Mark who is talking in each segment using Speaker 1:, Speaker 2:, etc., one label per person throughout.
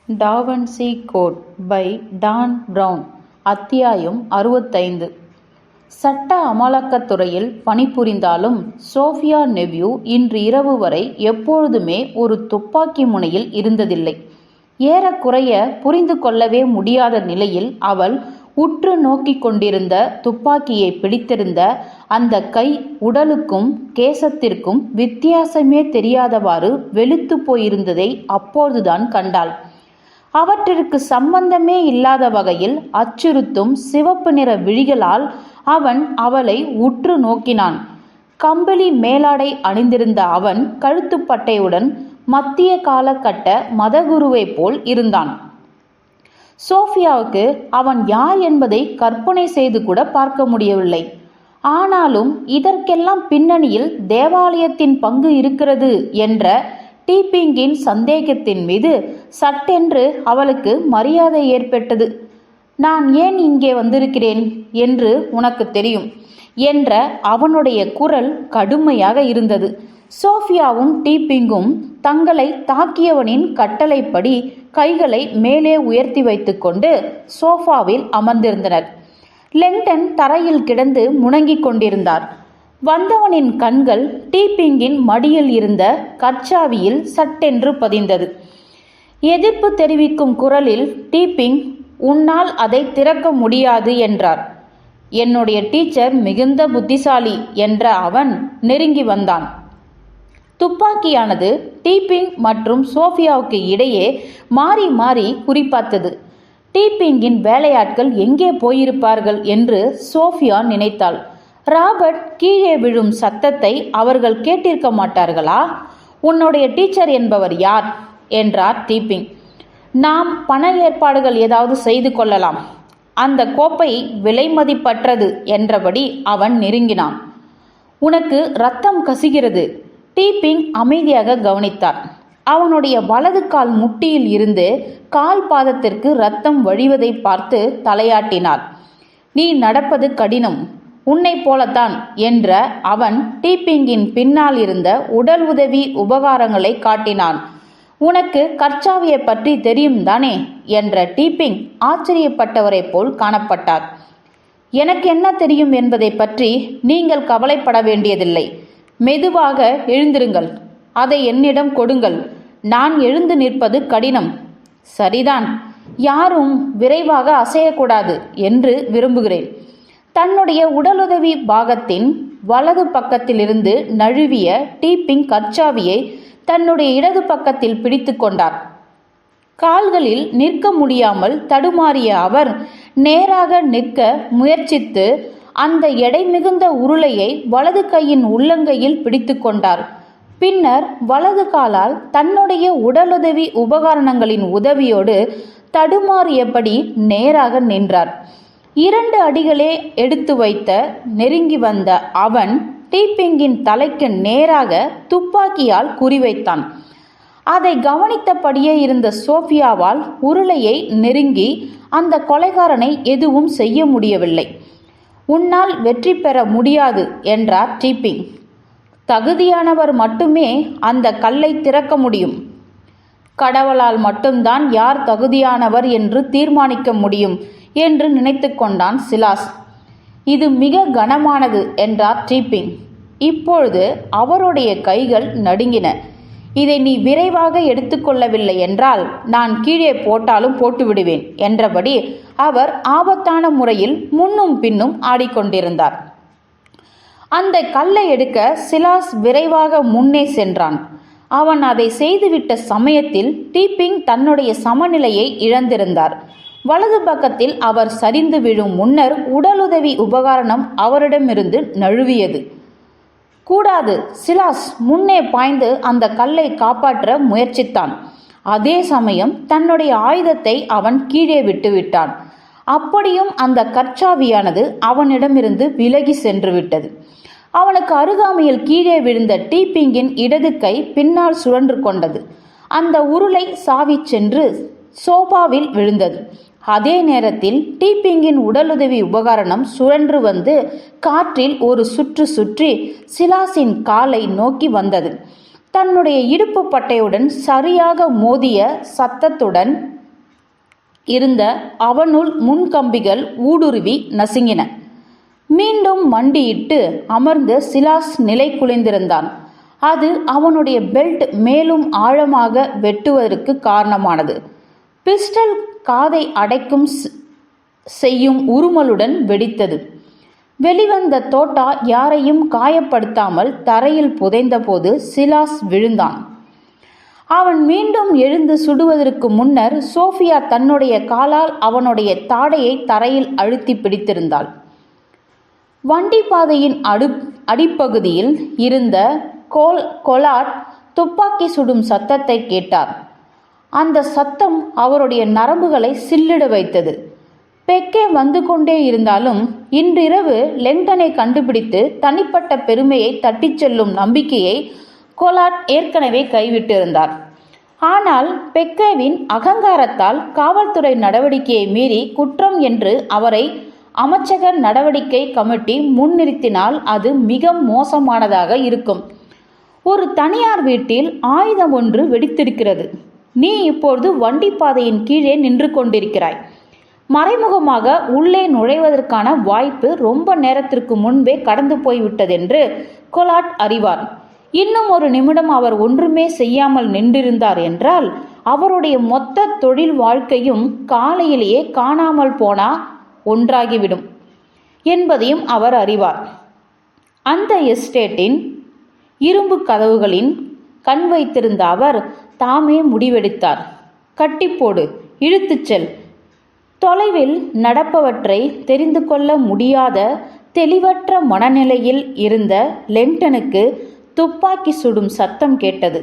Speaker 1: டா Vinci Code by Dan Brown. அத்தியாயம் 65. சட்ட அமலாக்கத்துறையில் பணிபுரிந்தாலும் சோஃபியா நெவ்யூ இன்று இரவு வரை எப்பொழுதுமே ஒரு துப்பாக்கி முனையில் இருந்ததில்லை. ஏறக்குறைய புரிந்து கொள்ளவே முடியாத நிலையில் அவள் உற்று நோக்கிக் கொண்டிருந்த துப்பாக்கியை பிடித்திருந்த அந்த கை உடலுக்கும் கேசத்திற்கும் வித்தியாசமே தெரியாதவாறு வெளுத்து போயிருந்ததை அப்போதுதான் கண்டாள். அவற்றிற்கு சம்பந்தமே இல்லாத வகையில் அச்சுறுத்தும் சிவப்பு நிற விழிகளால் அவன் அவளை உற்று நோக்கினான். கம்பளி மேலாடை அணிந்திருந்த அவன் கழுத்துப்பட்டையுடன் மத்திய காலகட்ட மதகுருவை போல் இருந்தான். சோஃபியாவுக்கு அவன் யார் என்பதை கற்பனை செய்து கூட பார்க்க முடியவில்லை. ஆனாலும் இதற்கெல்லாம் பின்னணியில் தேவாலயத்தின் பங்கு இருக்கிறது என்ற டீப்பிங்கின் சந்தேகத்தின் மீது சட்டென்று அவளுக்கு மரியாதை ஏற்பட்டது. நான் ஏன் இங்கே வந்திருக்கிறேன் என்று உனக்கு தெரியும் என்ற அவனுடைய குரல் கடுமையாக இருந்தது. சோஃபியாவும் டீப்பிங்கும் தங்களை தாக்கியவனின் கட்டளைப்படி கைகளை மேலே உயர்த்தி வைத்துக்கொண்டு சோஃபாவில் அமர்ந்திருந்தனர். லெங்டன் தரையில் கிடந்து முணங்கிக் கொண்டிருந்தார். வந்தவனின் கண்கள் டீப்பிங்கின் மடியில் இருந்த கற்சாவியில் சட்டென்று பதிந்தது. எதிர்ப்பு தெரிவிக்கும் குரலில் டீப்பிங், உன்னால் அதை திறக்க முடியாது என்றார். என்னுடைய டீச்சர் மிகுந்த புத்திசாலி என்ற அவன் நெருங்கி வந்தான். துப்பாக்கியானது டீப்பிங் மற்றும் சோஃபியாவுக்கு இடையே மாறி மாறி குறிப்பார்த்தது. டீப்பிங்கின் வேலையாட்கள் எங்கே போயிருப்பார்கள் என்று சோஃபியா நினைத்தாள். ராபர்ட் கீழே விழும் சத்தத்தை அவர்கள் கேட்டிருக்க மாட்டார்களா? உன்னுடைய டீச்சர் என்பவர் யார் என்றார் டீப்பிங். நாம் பண ஏற்பாடுகள் ஏதாவது செய்து கொள்ளலாம். அந்த கோப்பை விலை மதிப்பற்றது என்றபடி அவன் நெருங்கினான். உனக்கு ரத்தம் கசிகிறது. டீப்பிங் அமைதியாக கவனித்தார். அவனுடைய வலது கால் முட்டியில் இருந்து கால் பாதத்திற்கு ரத்தம் வழிவதை பார்த்து தலையாட்டினார். நீ நடப்பது கடினம், உன்னை போலத்தான் என்ற அவன் டீப்பிங்கின் பின்னால் இருந்த உடல் உதவி உபகாரங்களை காட்டினான். உனக்கு கற்சாவியை பற்றி தெரியும் தானே என்ற டீப்பிங் ஆச்சரியப்பட்டவரை போல் காணப்பட்டார். எனக்கு என்ன தெரியும் என்பதை பற்றி நீங்கள் கவலைப்பட வேண்டியதில்லை. மெதுவாக எழுந்திருங்கள், அதை என்னிடம் கொடுங்கள். நான் எழுந்து நிற்பது கடினம். சரிதான், யாரும் விரைவாக அசையக்கூடாது என்று விரும்புகிறேன். தன்னுடைய உடலுதவி பாகத்தின் வலது பக்கத்திலிருந்து நழுவிய டீப்பிங் கற்சாவியை தன்னுடைய இடது பக்கத்தில் பிடித்து கொண்டார். கால்களில் நிற்க முடியாமல் தடுமாறிய அவர் நேராக நிற்க முயற்சித்து அந்த எடை மிகுந்த உருளையை வலது கையின் உள்ளங்கையில் பிடித்து கொண்டார். பின்னர் வலது காலால் தன்னுடைய உடலுதவி உபகரணங்களின் உதவியோடு தடுமாறியபடி நேராக நின்றார். 2 அடிகளே எடுத்து வைத்த நெருங்கி வந்த அவன் டீப்பிங்கின் தலைக்கு நேராக துப்பாக்கியால் குறிவைத்தான். அதை கவனித்தபடியே இருந்த சோஃபியாவால் உருளையை நெருங்கி அந்த கொலைகாரனை எதுவும் செய்ய முடியவில்லை. உன்னால் வெற்றி பெற முடியாது என்றார் டீப்பிங். தகுதியானவர் மட்டுமே அந்த கல்லை திறக்க முடியும். கடவுளால் மட்டும்தான் யார் தகுதியானவர் என்று தீர்மானிக்க முடியும் என்று நினைத்து கொண்டான் சிலாஸ். இது மிக கனமானது என்றார் டீப்பிங். இப்பொழுது அவருடைய கைகள் நடுங்கின. இதை நீ விரைவாக எடுத்துக்கொள்ளவில்லை என்றால் நான் கீழே போட்டாலும் போட்டுவிடுவேன் என்றபடி அவர் ஆபத்தான முறையில் முன்னும் பின்னும் ஆடிக்கொண்டிருந்தார். அந்த கல்லை எடுக்க சிலாஸ் விரைவாக முன்னே சென்றான். அவன் அதை செய்துவிட்ட சமயத்தில் டீப்பிங் தன்னுடைய சமநிலையை இழந்திருந்தார். வலது பக்கத்தில் அவர் சரிந்து விழும் முன்னர் உடலுதவி உபகரணம் அவரிடமிருந்து நழுவியது. கூடாது! சிலாஸ் முன்னே பாய்ந்து அந்த கல்லை காப்பாற்ற முயற்சித்தான். அதே சமயம் தன்னுடைய ஆயுதத்தை அவன் கீழே விட்டுவிட்டான். அப்படியும் அந்த கற்சாவியானது அவனிடமிருந்து விலகி சென்று விட்டது. அவனுக்கு அருகாமையில் கீழே விழுந்த டீப்பிங்கின் இடது கை பின்னால் சுழன்று கொண்டது. அந்த உருளை சாவி சென்று சோபாவில் விழுந்தது. அதே நேரத்தில் டீப்பிங்கின் உடலுதவி உபகரணம் சுழன்று வந்து காற்றில் ஒரு சுற்று சுற்றி சிலாஸின் காலை நோக்கி வந்தது. தன்னுடைய இடுப்பு பட்டையுடன் சரியாக மோதிய சத்தத்துடன் இருந்த அவனுள் முன்கம்பிகள் ஊடுருவி நசுங்கின. மீண்டும் மண்டியிட்டு அமர்ந்து சிலாஸ் நிலை குலைந்திருந்தான். அது அவனுடைய பெல்ட் மேலும் ஆழமாக வெட்டுவதற்கு காரணமானது. பிஸ்டல் காதை அடைக்கும் செய்யும் உருமலுடன் வெடித்தது. வெளிவந்த தோட்டா யாரையும் காயப்படுத்தாமல் தரையில் புதைந்தபோது சிலாஸ் விழுந்தான். அவன் மீண்டும் எழுந்து சுடுவதற்கு முன்னர் சோஃபியா தன்னுடைய காலால் அவனுடைய தாடையை தரையில் அழுத்தி பிடித்திருந்தாள். வண்டி பாதையின் அடிப்பகுதியில் இருந்த கொலாட் துப்பாக்கி சுடும் சத்தத்தை கேட்டார். அந்த சத்தம் அவருடைய நரம்புகளை சில்லிட வைத்தது. பெக்கே வந்து கொண்டே இருந்தாலும் இன்றிரவு லெங்டனை கண்டுபிடித்து தனிப்பட்ட பெருமையை தட்டிச் செல்லும் நம்பிக்கையை கொலாட் ஏற்கனவே கைவிட்டிருந்தார். ஆனால் பெக்கேவின் அகங்காரத்தால் காவல்துறை நடவடிக்கையை மீறி குற்றம் என்று அவரை அமைச்சகர் நடவடிக்கை கமிட்டி முன்னிறுத்தினால் அது மிக மோசமானதாக இருக்கும். ஒரு தனியார் வீட்டில் ஆயுதம் ஒன்று வெடித்திருக்கிறது. நீ இப்பொழுது வண்டி பாதையின் கீழே நின்று கொண்டிருக்கிறாய். மறைமுகமாக உள்ளே நுழைவதற்கான வாய்ப்பு ரொம்ப நேரத்திற்கு முன்பே கடந்து போய்விட்டதென்று கொலாட் அறிவார். இன்னும் ஒரு நிமிடம் அவர் ஒன்றுமே செய்யாமல் நின்றிருந்தார் என்றால் அவருடைய மொத்த தொழில் வாழ்க்கையும் காலையிலேயே காணாமல் போனா ஒன்றாகிவிடும் என்பதையும் அவர் அறிவார். அந்த எஸ்டேட்டின் இரும்பு கதவுகளின் கண் வைத்திருந்த அவர் தாமே முடிவெடுத்தார். கட்டிப்போடு, இழுத்துச் செல். தொலைவில் நடப்பவற்றை தெரிந்து கொள்ள முடியாத தெளிவற்ற மனநிலையில் இருந்த லெங்டனுக்கு துப்பாக்கி சுடும் சத்தம் கேட்டது.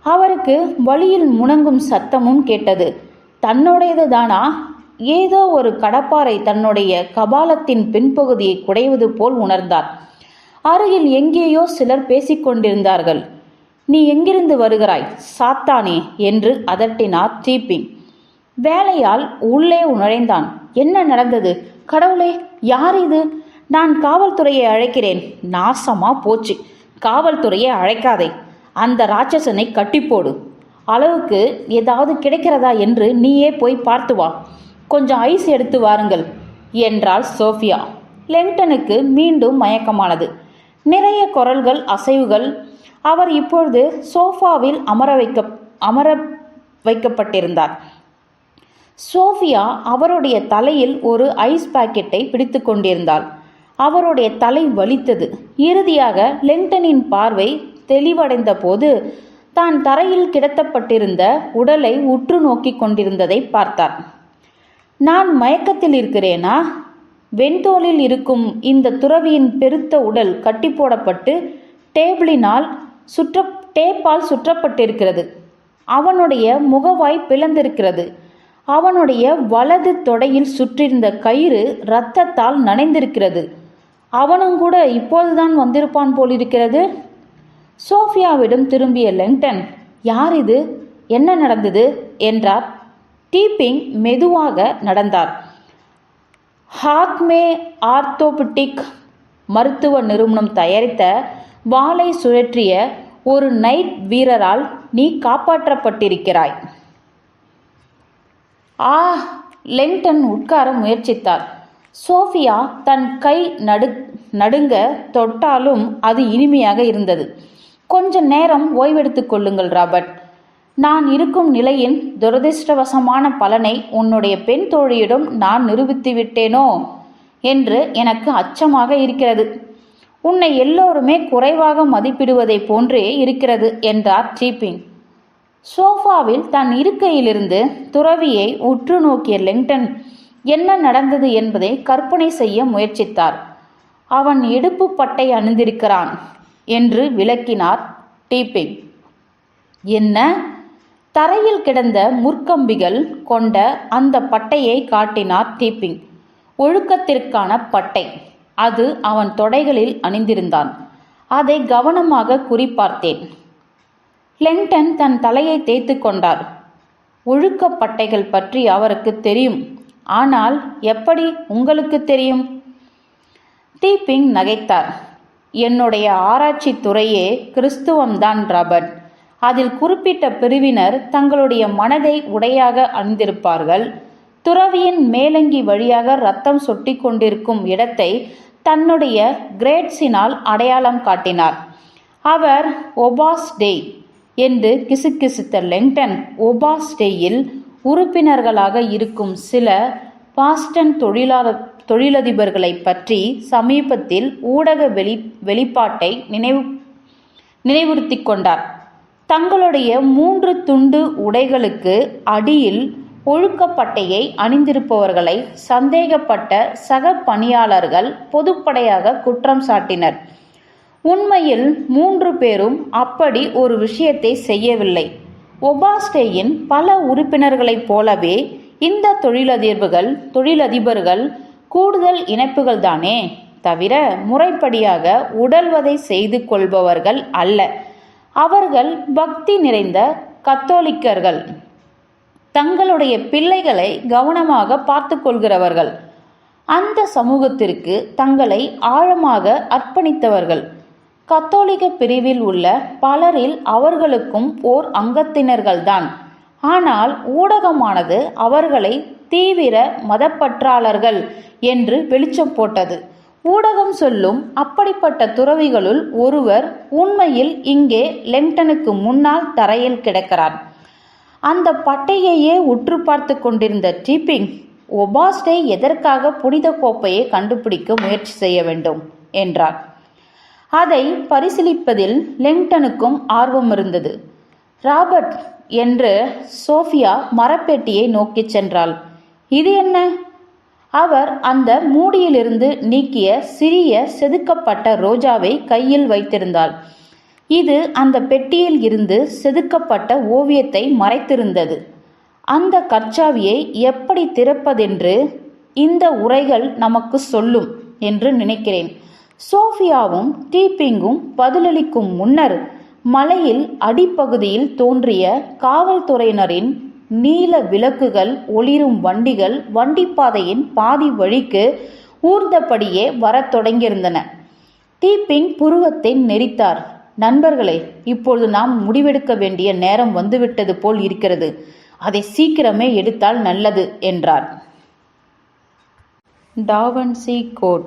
Speaker 1: அவருக்கு வழியில் முணங்கும் சத்தமும் கேட்டது. தன்னுடையது தானா? ஏதோ ஒரு கடப்பாரை தன்னுடைய கபாலத்தின் பின்பகுதியை குடைவது போல் உணர்ந்தார். அருகில் எங்கேயோ சிலர் பேசிக்கொண்டிருந்தார்கள். நீ எங்கிருந்து வருகிறாய் சாத்தானே என்று அதட்டினார் டீப்பிங். வேலையால் உள்ளே நுழைந்தான். என்ன நடந்தது? கடவுளே, யார் இது? நான் காவல்துறையை அழைக்கிறேன். நாசமா போச்சு. காவல்துறையை அழைக்காதே. அந்த ராட்சசனை கட்டிப்போடு. அளவுக்கு ஏதாவது கிடைக்கிறதா என்று நீயே போய் பார்த்து வா. கொஞ்சம் ஐஸ் எடுத்து வாருங்கள் என்றாள் சோஃபியா. லெங்டனுக்கு மீண்டும் மயக்கமானது. நிறைய குரல்கள், அசைவுகள். அவர் இப்பொழுது சோஃபாவில் அமர வைக்கப்பட்டிருந்தார். சோஃபியா அவருடைய தலையில் ஒரு ஐஸ் பாக்கெட்டை பிடித்து கொண்டிருந்தாள். அவருடைய தலை வலித்தது. இறுதியாக லெங்டனின் பார்வை தெளிவடைந்த போது தான் தரையில் கிடத்தப்பட்டிருந்த உடலை உற்று நோக்கி கொண்டிருந்ததை பார்த்தார். நான் மயக்கத்தில் இருக்கிறேனா? வெண்தோலில் இருக்கும் இந்த துறவியின் பெருத்த உடல் கட்டி போடப்பட்டு டேப்பால் சுற்றப்பட்டிருக்கிறது. அவனுடைய முகவாய் பிளந்திருக்கிறது. அவனுடைய வலது தொடையில் சுற்றிருந்த கயிறு இரத்தத்தால் நனைந்திருக்கிறது. அவனும் கூட இப்போதுதான் வந்திருப்பான் போலிருக்கிறது. சோஃபியாவிடம் திரும்பிய லெங்டன், யார் இது? என்ன நடந்தது என்றார். டீப்பிங் மெதுவாக நடந்தார். ஹார்ட்மே ஆர்த்தோபெடிக் மருத்துவ நிறுவனம் தயாரித்த வாளை சுழற்றிய ஒரு நைட் வீரரால் நீ காப்பாற்றப்பட்டிருக்கிறாய். லெங்டன் உட்கார முயற்சித்தார். சோஃபியா தன் கை நடுங்க தொட்டாலும் அது இனிமையாக இருந்தது. கொஞ்ச நேரம் ஓய்வெடுத்துக் கொள்ளுங்கள் ராபர்ட். நான் இருக்கும் நிலையின் துரதிர்ஷ்டவசமான பலனை உன்னுடைய பெண் தோழியிடம் நான் நிரூபித்து விட்டேனோ என்று எனக்கு அச்சமாக இருக்கிறது. உன்னை எல்லோருமே குறைவாக மதிப்பிடுவதை போன்றே இருக்கிறது என்றார் டீப்பிங். சோஃபாவில் தன் இருக்கையிலிருந்து துறவியை உற்று நோக்கிய லெங்டன் என்ன நடந்தது என்பதை கற்பனை செய்ய முயற்சித்தார். அவன் இடுப்பு பட்டை அணிந்திருக்கிறான் என்று விளக்கினார் டீப்பிங். என்ன? தரையில் கிடந்த முற்கம்பிகள் கொண்ட அந்த பட்டையை காட்டினார் டீப்பிங். ஒழுக்கத்திற்கான பட்டை. அது அவன் தொடைகளில் அணிந்திருந்தான். அதை கவனமாக குறிப்பார்த்தேன். லெங்டன் தன் தலையை தேய்த்து கொண்டார். ஒழுக்கப்பட்டைகள் பற்றி அவருக்கு தெரியும். ஆனால் எப்படி உங்களுக்கு தெரியும்? டீப்பிங் நகைத்தார். என்னுடைய ஆராய்ச்சி துறையே கிறிஸ்துவம்தான் ராபர்ட். அதில் குறிப்பிட்ட பிரிவினர் தங்களுடைய மனதை உடையாக அணிந்திருப்பார்கள். துறவியின் மேலங்கி வழியாக ரத்தம் சொட்டி கொண்டிருக்கும் இடத்தை தன்னுடைய கிரேட்ஸினால் அடையாளம் காட்டினார். அவர் ஒபாஸ்டே என்று கிசுகிசுத்த லெங்டன் ஒபாஸ்டேயில் உறுப்பினர்களாக இருக்கும் சில பாஸ்டன் தொழிலதிபர்களை பற்றி சமீபத்தில் ஊடக வெளிப்பாட்டை நினைவுறுத்தி கொண்டார். தங்களுடைய 3 துண்டு உடைகளுக்கு அடியில் ஒழுக்கப்பட்டையை அணிந்திருப்பவர்களை சந்தேகப்பட்ட சக பணியாளர்கள் பொதுப்படையாக குற்றம் சாட்டினர். உண்மையில் 3 பேரும் அப்படி ஒரு விஷயத்தை செய்யவில்லை. ஒபாஸ்டேயின் பல உறுப்பினர்களைப் போலவே இந்த தொழிலதிபர்கள் கூடுதல் இணைப்புகள்தானே தவிர முறைப்படியாக உடல்வதை செய்து கொள்பவர்கள் அல்ல. அவர்கள் பக்தி நிறைந்த கத்தோலிக்கர்கள், தங்களுடைய பிள்ளைகளை கவனமாக பார்த்து கொள்கிறவர்கள், அந்த சமூகத்திற்கு தங்களை ஆழமாக அர்ப்பணித்தவர்கள். கத்தோலிக்க பிரிவில் உள்ள பலரில் அவர்களுக்கும் ஓர் அங்கத்தினர்கள்தான். ஆனால் ஊடகமானது அவர்களை தீவிர மதப்பற்றாளர்கள் என்று வெளிச்சம் போட்டது. ஊடகம் சொல்லும் அப்படிப்பட்ட துறவிகளுள் ஒருவர் உண்மையில் இங்கே லெங்டனுக்கு முன்னால் தரையில் கிடக்கிறார். அந்த பட்டையையே உற்று பார்த்து கொண்டிருந்த டீப்பிங், ஒபாஸ்டே எதற்காக புனித கோப்பையை கண்டுபிடிக்க முயற்சி செய்ய வேண்டும் என்றார். அதை பரிசீலிப்பதில் லெங்டனுக்கும் ஆர்வம் இருந்தது. ராபர்ட் என்று சோஃபியா மரப்பெட்டியை நோக்கி சென்றாள். இது என்ன? அவர் அந்த மூடியிலிருந்து நீக்கிய சிறிய செதுக்கப்பட்ட ரோஜாவை கையில் வைத்திருந்தாள். இது அந்த பெட்டியில் இருந்து செதுக்கப்பட்ட ஓவியத்தை மறைத்திருந்தது. அந்த கற்சாவியை எப்படி திறப்பதென்று இந்த உரைகள் நமக்கு சொல்லும் என்று நினைக்கிறேன். சோஃபியாவும் டீப்பிங்கும் பதிலளிக்கும் முன்னர் மலையில் அடிப்பகுதியில் தோன்றிய காவல்துறையினரின் நீல விளக்குகள் ஒளிரும் வண்டிகள் வண்டிப்பாதையின் பாதி வழிக்கு ஊர்ந்தபடியே வரத் தொடங்கியிருந்தன. டீப்பிங் புருவத்தை நெரித்தார். நண்பர்களே, இப்பொழுது நாம் முடிவெடுக்க வேண்டிய நேரம் வந்துவிட்டது போல் இருக்கிறது. அதை சீக்கிரமே எடுத்தால் நல்லது என்றார். டா வின்சி கோட்.